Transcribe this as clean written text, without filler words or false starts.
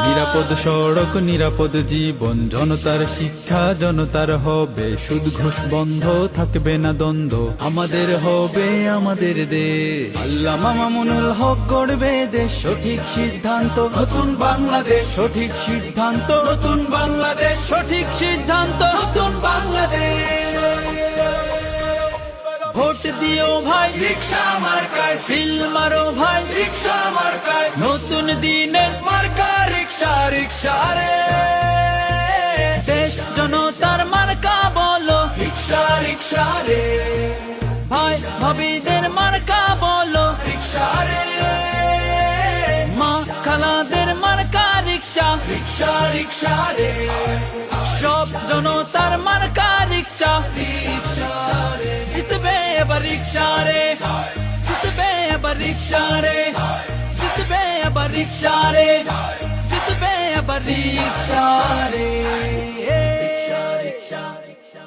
নিরাপদ সড়ক নিরাপদ জীবন, জনতার শিক্ষা জনতার হবে, সুদ ঘুষ বন্ধ থাকবে না দ্বন্দ্ব, আমাদের হবে আমাদের দেশ। আল্লামা মামুনুল হক গড়বে দেশ, সঠিক সিদ্ধান্ত নতুন বাংলাদেশ, সঠিক সিদ্ধান্ত নতুন বাংলাদেশ, সঠিক সিদ্ধান্ত নতুন বাংলাদেশ। ভোট দিও ভাই রিকশা মার্কায়, সিল মারো ভাই রিকশা মার্কায়, নতুন দিনের মার্কা রিকশা, রিকশা রে। দেশ জনতার মার্কা বলো রিকশা, রিকশা রে। ভাই ভাবিদের মার্কা বলো রিকশা রে। মা খালাদের মার্কা রিকশা, রিকশা, রিকশা রে। সব জনতার মার্কা রিকশা, রিকশা রে। জিতবে এবার রিকশা রে, জিতবে এবার রিকশা রে, জিতবে এবার রিকশা রে, জিতবে এবার রিকশা রে। রিকশা, রিকশা, রিকশা।